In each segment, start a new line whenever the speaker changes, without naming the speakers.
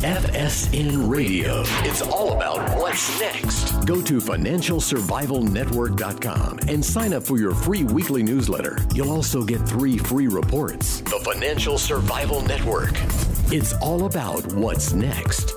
FSN Radio. It's all about what's next. Go to financialsurvivalnetwork.com and sign up for your free weekly newsletter. You'll also get 3 free reports. The Financial Survival Network. It's all about what's next.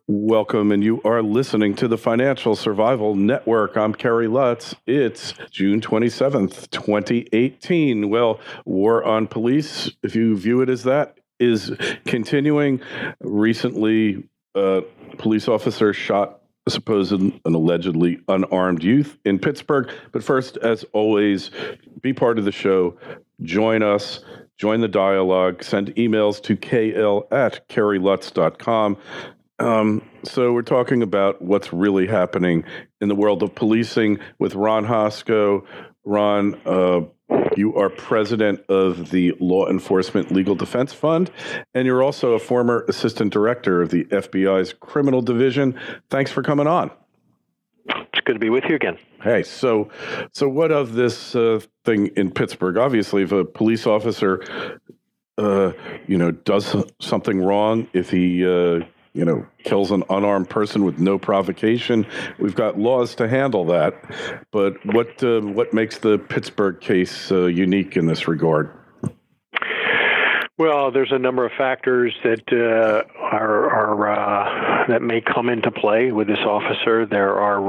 Welcome, and you are listening to the Financial Survival Network. I'm Kerry Lutz. It's June 27th, 2018. Well, war on police, if you view it as that, is continuing. Recently, a police officer shot a supposed and allegedly unarmed youth in Pittsburgh. But first, as always, be part of the show. Join us. Join the dialogue. Send emails to kl@kerrylutz.com. So we're talking about what's really happening in the world of policing with Ron Hosko. Ron, you are president of the Law Enforcement Legal Defense Fund, and you're also a former assistant director of the FBI's Criminal Division. Thanks for coming on.
It's good to be with you again.
Hey, so what of this thing in Pittsburgh? Obviously, if a police officer, does something wrong, if he kills an unarmed person with no provocation, we've got laws to handle that. But what makes the Pittsburgh case unique in this regard?
Well, there's a number of factors that that may come into play with this officer. There are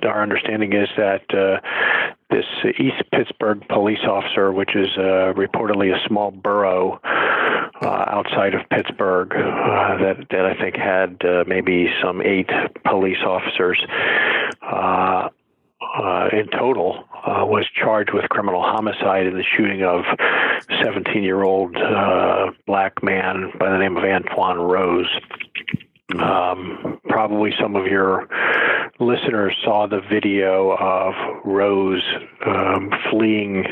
our understanding is that this East Pittsburgh police officer, which is reportedly a small borough outside of Pittsburgh, that I think had maybe some 8 police officers in total, was charged with criminal homicide in the shooting of a 17-year-old black man by the name of Antoine Rose. Probably some of your listeners saw the video of Rose fleeing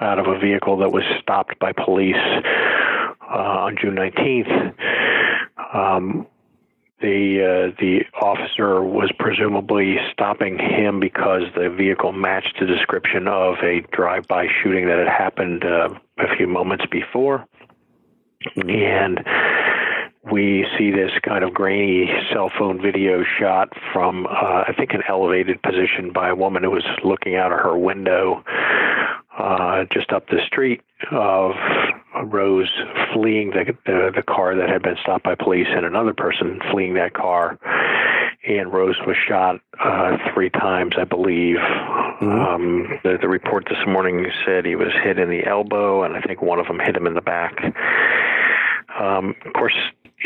out of a vehicle that was stopped by police on June 19th. The officer was presumably stopping him because the vehicle matched the description of a drive-by shooting that had happened a few moments before. And we see this kind of grainy cell phone video shot from, I think, an elevated position by a woman who was looking out of her window just up the street of Rose fleeing the car that had been stopped by police, and another person fleeing that car. And Rose was shot 3 times, I believe. Mm-hmm. The report this morning said he was hit in the elbow, and I think one of them hit him in the back. Of course,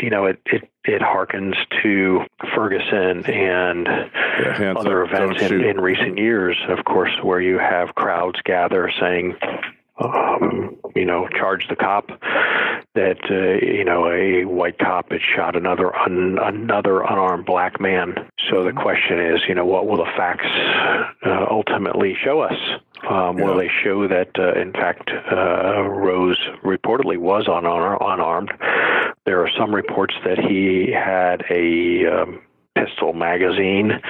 it harkens to Ferguson and other events in recent years, of course, where you have crowds gather saying, charge the cop that, a white cop had shot another unarmed black man. So the question is, what will the facts ultimately show us? Will they show that, in fact, Rose reportedly was unarmed? There are some reports that he had a pistol magazine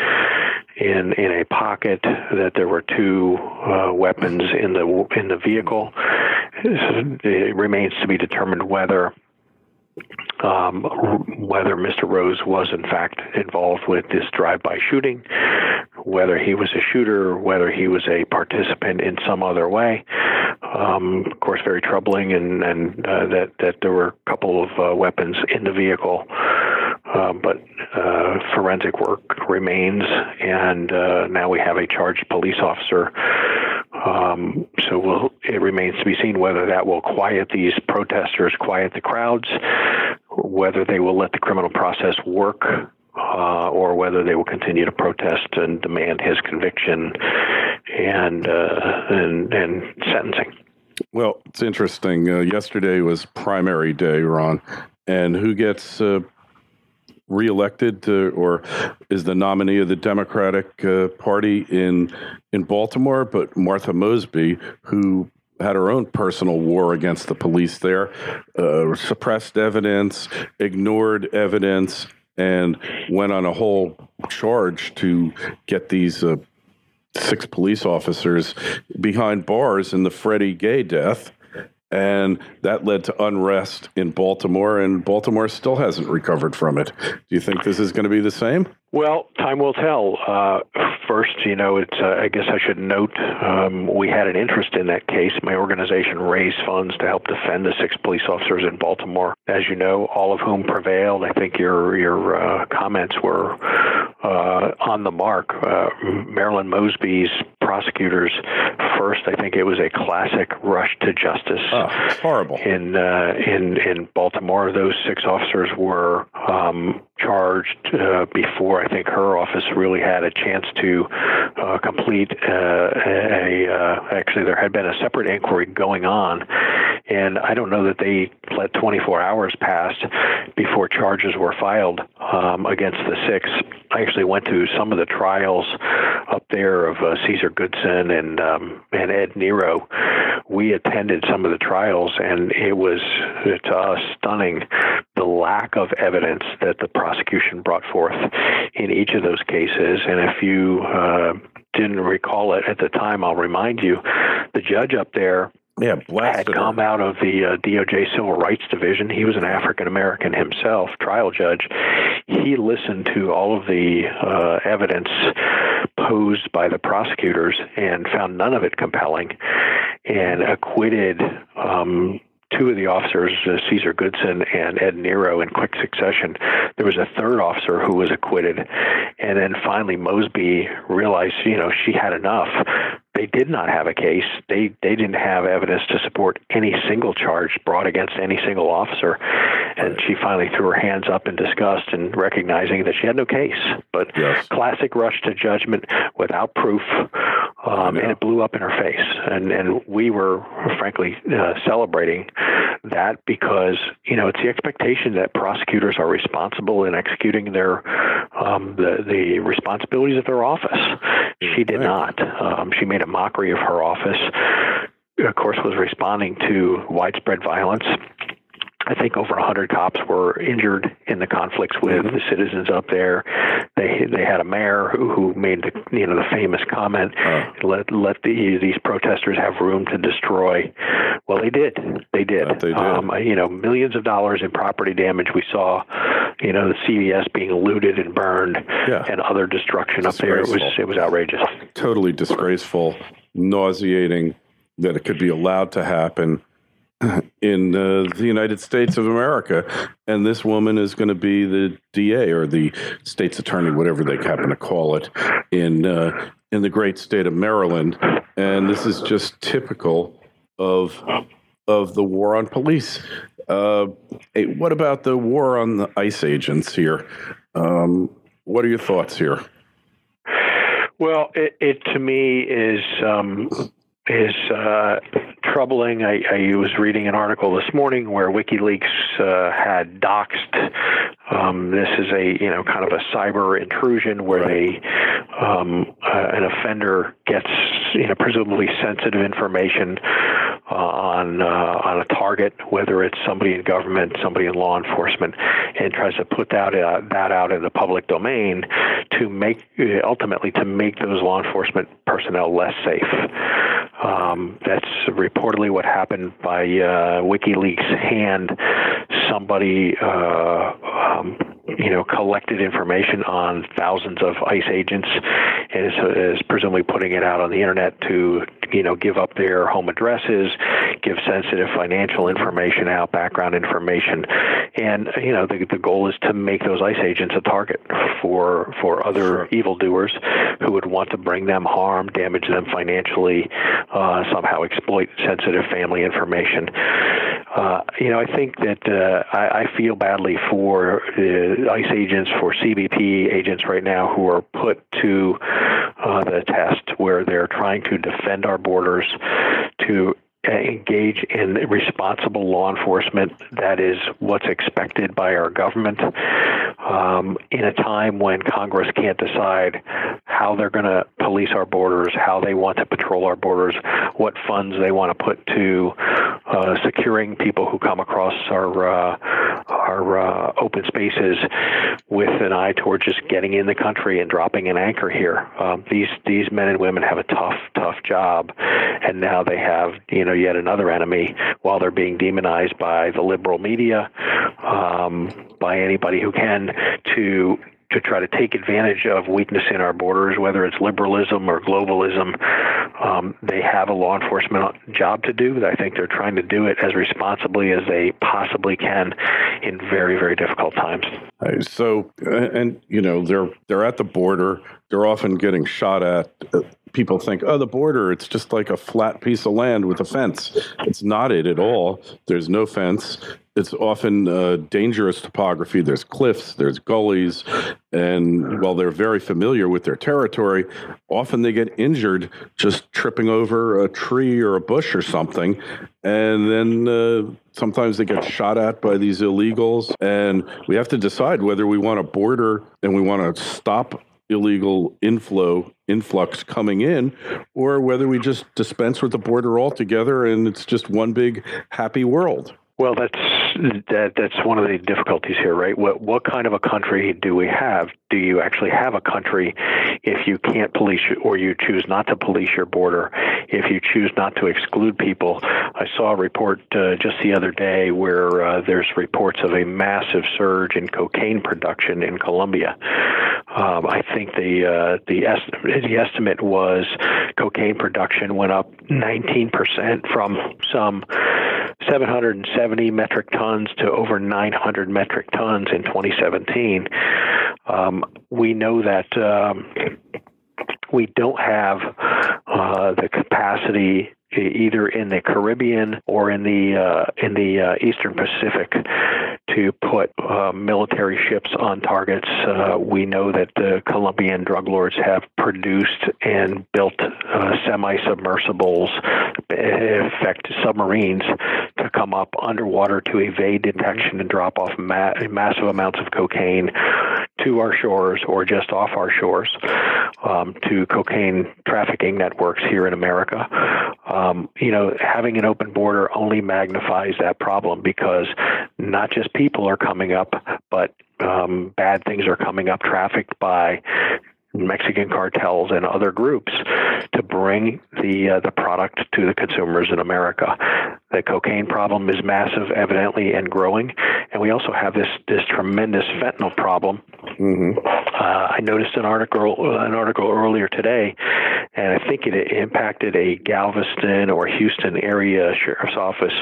in a pocket, that there were 2 weapons in the vehicle. It remains to be determined whether Mr. Rose was in fact involved with this drive-by shooting, whether he was a shooter, whether he was a participant in some other way. Of course, very troubling, and that there were a couple of weapons in the vehicle. But forensic work remains, and now we have a charged police officer. So it remains to be seen whether that will quiet these protesters, quiet the crowds, whether they will let the criminal process work, or whether they will continue to protest and demand his conviction and sentencing.
Well, it's interesting. Yesterday was primary day, Ron, and who gets reelected or is the nominee of the Democratic Party in Baltimore, but Martha Mosby, who had her own personal war against the police there, suppressed evidence, ignored evidence, and went on a whole charge to get these 6 police officers behind bars in the Freddy Gay death. And that led to unrest in Baltimore, and Baltimore still hasn't recovered from it. Do you think this is going to be the same?
Well, time will tell. First, I guess I should note we had an interest in that case. My organization raised funds to help defend the 6 police officers in Baltimore, as you know, all of whom prevailed. I think your comments were on the mark. Marilyn Mosby's prosecutors first, I think it was a classic rush to justice.
Oh, horrible.
In Baltimore, those 6 officers were charged before I think her office really had a chance to complete actually there had been a separate inquiry going on, and I don't know that they let 24 hours pass before charges were filed against the 6. I actually went to some of the trials up there of Cesar Goodson and Ed Nero. We attended some of the trials, and it was, to us, stunning the lack of evidence that the prosecution brought forth in each of those cases. And if you didn't recall it at the time, I'll remind you, the judge up there had come out of the DOJ Civil Rights Division. He was an African-American himself, trial judge. He listened to all of the evidence posed by the prosecutors and found none of it compelling, and acquitted 2 of the officers, Cesar Goodson and Ed Nero, in quick succession. There was a 3rd officer who was acquitted. And then finally Mosby realized, she had enough. They did not have a case. They didn't have evidence to support any single charge brought against any single officer. And she finally threw her hands up in disgust and recognizing that she had no case. But classic rush to judgment without proof. And it blew up in her face. And we were, frankly, celebrating that because, it's the expectation that prosecutors are responsible in executing their the responsibilities of their office. She did not. She made a mockery of her office, of course, was responding to widespread violence. I think over 100 cops were injured in the conflicts with the citizens up there. They had a mayor who made the famous comment, let these protesters have room to destroy. Well, they did. They did. Millions of dollars in property damage. We saw, the CVS being looted and burned, and other destruction up there. It was outrageous.
Totally disgraceful, nauseating that it could be allowed to happen in the United States of America. And this woman is going to be the DA or the state's attorney, whatever they happen to call it, in the great state of Maryland. And this is just typical of the war on police. Hey, what about the war on the ICE agents here? What are your thoughts here?
Well, it to me is troubling. I was reading an article this morning where WikiLeaks had doxed. This is a kind of a cyber intrusion where an offender gets presumably sensitive information on a target, whether it's somebody in government, somebody in law enforcement, and tries to put that out in the public domain to ultimately make those law enforcement personnel less safe. That's reportedly what happened by WikiLeaks' hand. Somebody, collected information on thousands of ICE agents and is presumably putting it out on the internet to, give up their home addresses, give sensitive financial information out, background information. And, the goal is to make those ICE agents a target for other evildoers who would want to bring them harm, damage them financially, somehow exploit sensitive family information. I think that I feel badly for ICE agents, for CBP agents right now who are put to the test where they're trying to defend our borders, to engage in responsible law enforcement. That is what's expected by our government. In a time when Congress can't decide how they're going to police our borders, how they want to patrol our borders, what funds they want to put to securing people who come across our open spaces with an eye toward just getting in the country and dropping an anchor here. These men and women have a tough job, and now they have yet another enemy while they're being demonized by the liberal media, by anybody who can to try to take advantage of weakness in our borders, whether it's liberalism or globalism. They have a law enforcement job to do. I think they're trying to do it as responsibly as they possibly can in very, very difficult times.
So, and they're at the border. They're often getting shot at. People think, the border, it's just like a flat piece of land with a fence. It's not it at all. There's no fence. It's often dangerous topography. There's cliffs, there's gullies, and while they're very familiar with their territory, often they get injured just tripping over a tree or a bush or something, and then sometimes they get shot at by these illegals, and we have to decide whether we want a border and we want to stop illegal influx coming in, or whether we just dispense with the border altogether and it's just one big happy world.
Well, that's one of the difficulties here, right? What kind of a country do we have? Do you actually have a country if you can't police or you choose not to police your border, if you choose not to exclude people? I saw a report just the other day where there's reports of a massive surge in cocaine production in Colombia. I think the estimate was cocaine production went up 19% from some 770 metric tons to over 900 metric tons in 2017. We know that we don't have the capacity either in the Caribbean or in the Eastern Pacific to put military ships on targets. We know that the Colombian drug lords have produced and built semi-submersibles, in fact, submarines, to come up underwater to evade detection and drop off massive amounts of cocaine to our shores or just off our shores, to cocaine trafficking networks here in America. Having an open border only magnifies that problem, because not just people are coming up, but bad things are coming up, trafficked by Mexican cartels and other groups to bring the product to the consumers in America. The cocaine problem is massive, evidently, and growing, and we also have this tremendous fentanyl problem. Mm-hmm. I noticed an article earlier today, and I think it impacted a Galveston or Houston area sheriff's office,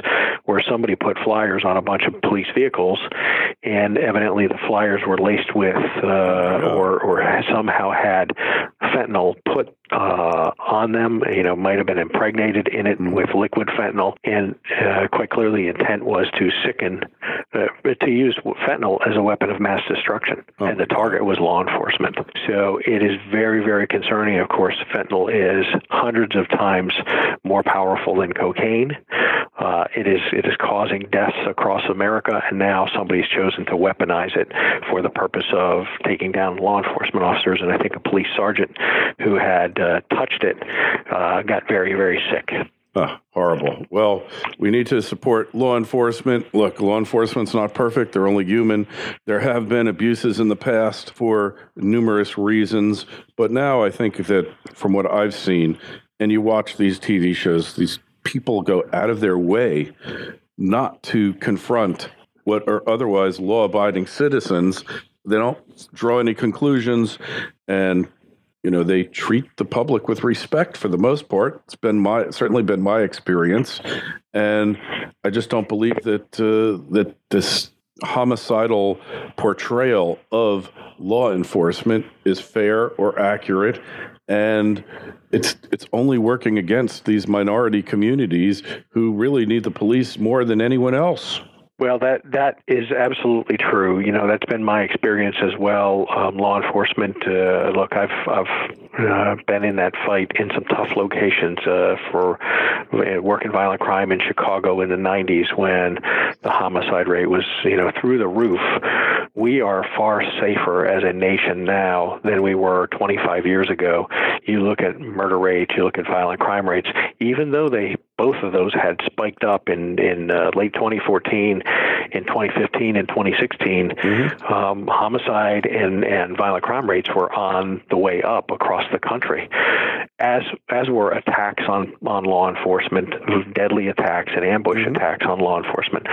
where somebody put flyers on a bunch of police vehicles, and evidently the flyers were laced with or somehow had fentanyl put on them. Might have been impregnated in it with liquid fentanyl, and quite clearly the intent was to to use fentanyl as a weapon of mass destruction, and the target was law enforcement. So it is very, very concerning. Of course, fentanyl is hundreds of times more powerful than cocaine. It is causing deaths across America, and now somebody's chosen to weaponize it for the purpose of taking down law enforcement officers. And I think a police sergeant who had touched it got very, very sick.
Horrible. Well, we need to support law enforcement. Look, law enforcement's not perfect. They're only human. There have been abuses in the past for numerous reasons. But now I think that from what I've seen, and you watch these TV shows, these people go out of their way not to confront what are otherwise law-abiding citizens. They don't draw any conclusions, and they treat the public with respect for the most part. It's certainly been my experience, and I just don't believe that this homicidal portrayal of law enforcement is fair or accurate, and it's only working against these minority communities who really need the police more than anyone else.
Well, that is absolutely true. That's been my experience as well. Law enforcement. Look, I've been in that fight in some tough locations for working violent crime in Chicago in the 90s, when the homicide rate was through the roof, We are far safer as a nation now than we were 25 years ago. You look at murder rates, you look at violent crime rates, even though both of those had spiked up in late 2014, in 2015 and 2016, homicide and violent crime rates were on the way up across the country, as were attacks on law enforcement, deadly attacks and ambush attacks on law enforcement.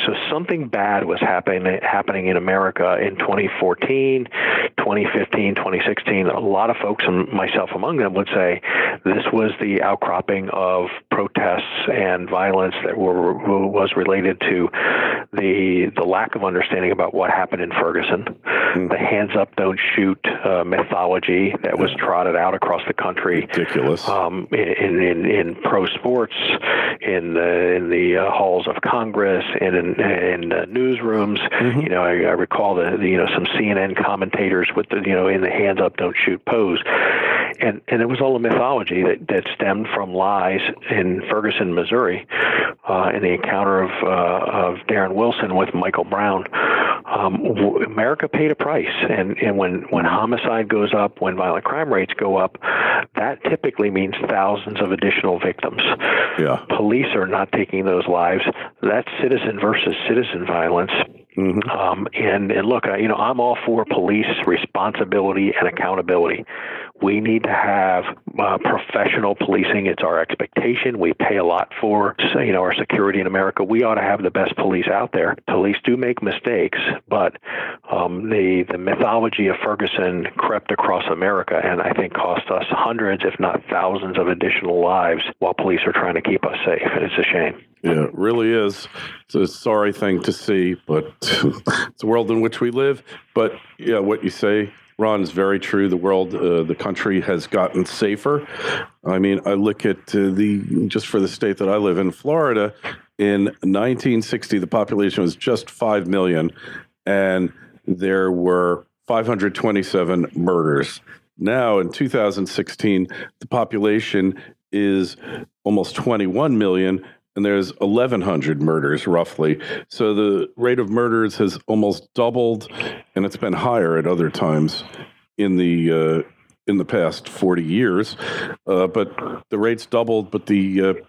So something bad was happening in America in 2014, 2015, 2016. A lot of folks, and myself among them, would say this was the outcropping of protests and violence that was related to the lack of understanding about what happened in Ferguson, the hands up, don't shoot mythology that was trotted out across the country.
Ridiculous.
In pro sports, in the halls of Congress, and in newsrooms. I recall some CNN commentators with the in the hands up, don't shoot pose. And it was all a mythology that stemmed from lies in Ferguson, Missouri, in the encounter of Darren Wilson with Michael Brown. America paid a price, and when homicide goes up, when violent crime rates go up, that typically means thousands of additional victims.
Yeah.
Police are not taking those lives. That's citizen versus citizen violence. And look, I'm all for police responsibility and accountability. We need to have professional policing. It's our expectation. We pay a lot for, our security in America. We ought to have the best police out there. Police do make mistakes, but the mythology of Ferguson crept across America and I think cost us hundreds, if not thousands, of additional lives while police are trying to keep us safe. And it's a shame.
Yeah, it really is. It's a sorry thing to see, but it's the world in which we live. But yeah, what you say, Ron, is very true. The world, the country has gotten safer. I mean, I look at just for the state that I live in, Florida, in 1960, the population was just 5 million, and there were 527 murders. Now, in 2016, the population is almost 21 million, and there's 1,100 murders roughly. So the rate of murders has almost doubled, and it's been higher at other times in the past 40 years. But the rate's doubled, but the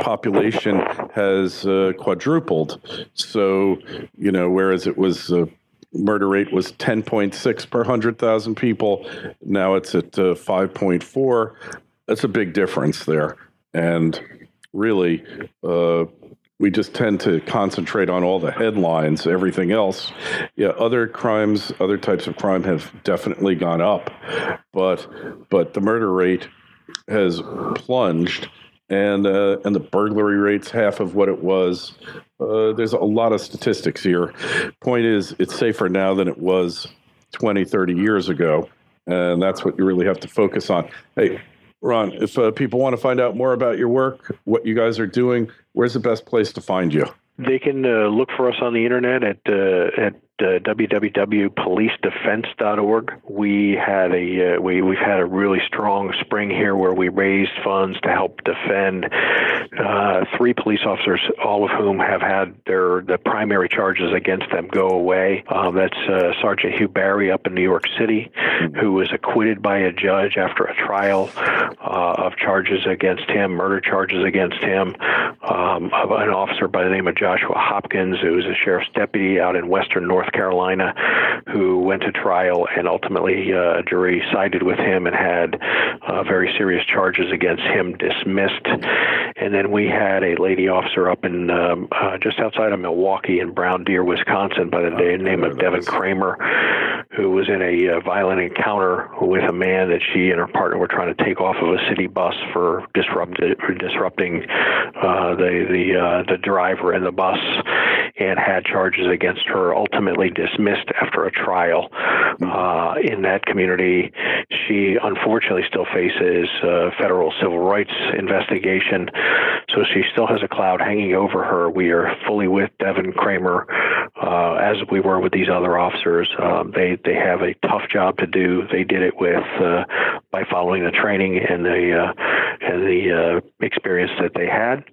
population has quadrupled. So, whereas it was murder rate was 10.6 per 100,000 people, now it's at 5.4. That's a big difference there. And really, we just tend to concentrate on all the headlines. Everything else, other crimes, other types of crime have definitely gone up, but the murder rate has plunged, and the burglary rate's half of what it was. There's a lot of statistics here. Point is, it's safer now than it was 20, 30 years ago, and that's what you really have to focus on. Hey, Ron, if people want to find out more about your work, what you guys are doing, where's the best place to find you?
They can look for us on the internet at www.policedefense.org. We've had a really strong spring here where we raised funds to help defend 3 police officers, all of whom have had the primary charges against them go away. That's Sergeant Hugh Barry up in New York City, who was acquitted by a judge after a trial of charges against him, murder charges against him. Of an officer by the name of Joshua Hopkins, who was a sheriff's deputy out in western North Carolina, who went to trial and ultimately a jury sided with him and had very serious charges against him dismissed. And then we had a lady officer up in just outside of Milwaukee in Brown Deer, Wisconsin, by the name of Devin Kramer, who was in a violent encounter with a man that she and her partner were trying to take off of a city bus for disrupting the driver in the bus, and had charges against her, ultimately dismissed after a trial. In that community, she unfortunately still faces federal civil rights investigation, so she still has a cloud hanging over her. We are fully with Devin Kramer, as we were with these other officers. They have a tough job to do. They did it by following the training and the the experience that they had.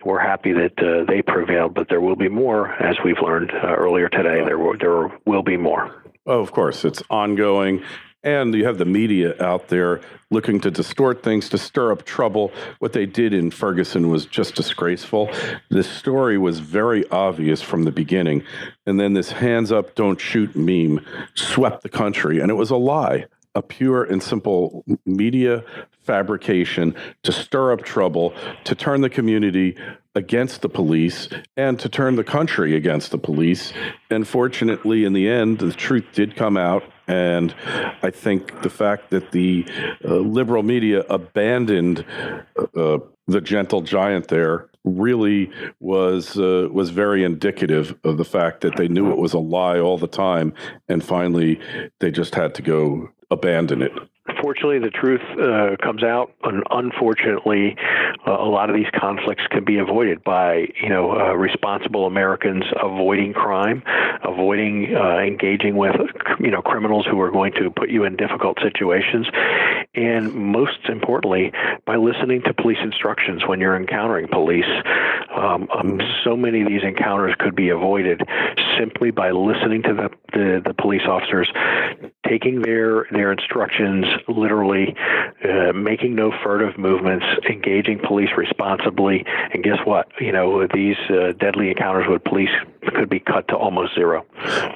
We're happy that they prevailed, but there will be more, as we've learned earlier today. There will be more.
Oh, of course, it's ongoing. And you have the media out there looking to distort things, to stir up trouble. What they did in Ferguson was just disgraceful. This story was very obvious from the beginning. And then this hands up, don't shoot meme swept the country. And it was a lie, a pure and simple media fabrication to stir up trouble, to turn the community against the police, and to turn the country against the police. And fortunately, in the end, the truth did come out. And I think the fact that the liberal media abandoned the gentle giant there really was very indicative of the fact that they knew it was a lie all the time, and finally they just had to go abandon it.
Fortunately, the truth comes out, and unfortunately, a lot of these conflicts can be avoided by responsible Americans avoiding crime, avoiding engaging with criminals who are going to put you in difficult situations, and most importantly, by listening to police instructions when you're encountering police. So many of these encounters could be avoided simply by listening to the police officers, taking their instructions literally, making no furtive movements, engaging police responsibly, and guess what? These deadly encounters with police could be cut to almost zero.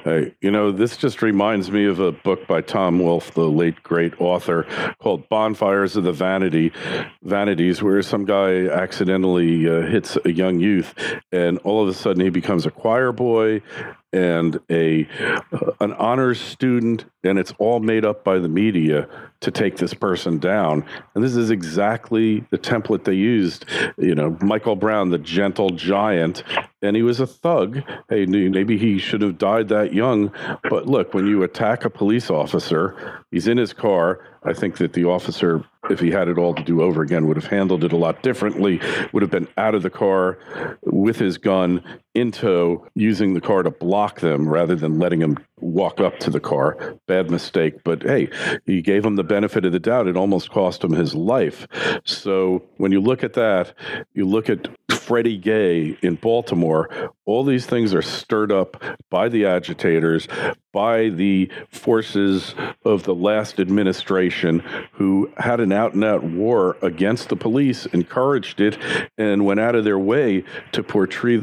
Hey, this just reminds me of a book by Tom Wolfe, the late great author, called Bonfires of the Vanities, where some guy accidentally hits a young youth, and all of a sudden he becomes a choir boy and an honors student, and it's all made up by the media to take this person down. And this is exactly the template they used. Michael Brown, the gentle giant, and he was a thug. Hey, maybe he should have died that young. But look, when you attack a police officer, he's in his car. I think that the officer, if he had it all to do over again, would have handled it a lot differently, would have been out of the car with his gun in tow, using the car to block them rather than letting him walk up to the car. Bad mistake. But hey, he gave him the benefit of the doubt. It almost cost him his life. So when you look at that, you look at Freddy Gay in Baltimore, all these things are stirred up by the agitators, by the forces of the last administration who had an out-and-out war against the police, encouraged it, and went out of their way to portray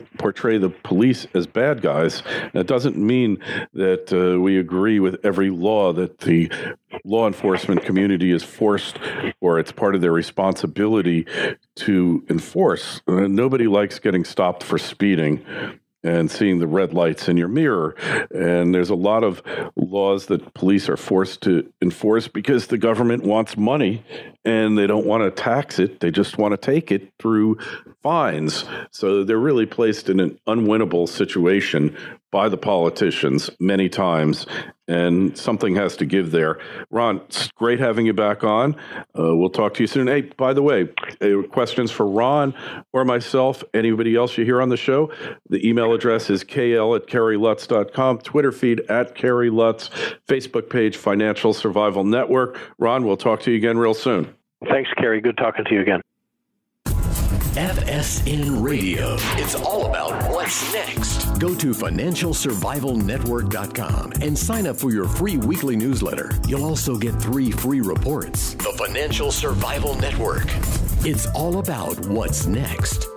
the police as bad guys. That doesn't mean that we agree with every law that the law enforcement community is forced, or it's part of their responsibility to enforce. Nobody likes getting stopped for speeding and seeing the red lights in your mirror. And there's a lot of laws that police are forced to enforce because the government wants money and they don't want to tax it. They just want to take it through fines. So they're really placed in an unwinnable situation by the politicians many times, and something has to give there. Ron, it's great having you back on. We'll talk to you soon. Hey, by the way, questions for Ron or myself, anybody else you hear on the show, the email address is kl@kerrylutz.com, Twitter feed @KerryLutz, Facebook page Financial Survival Network. Ron, we'll talk to you again real soon.
Thanks, Kerry. Good talking to you again.
FSN Radio. It's all about what's next. Go to financialsurvivalnetwork.com and sign up for your free weekly newsletter. You'll also get 3 free reports. The Financial Survival Network. It's all about what's next.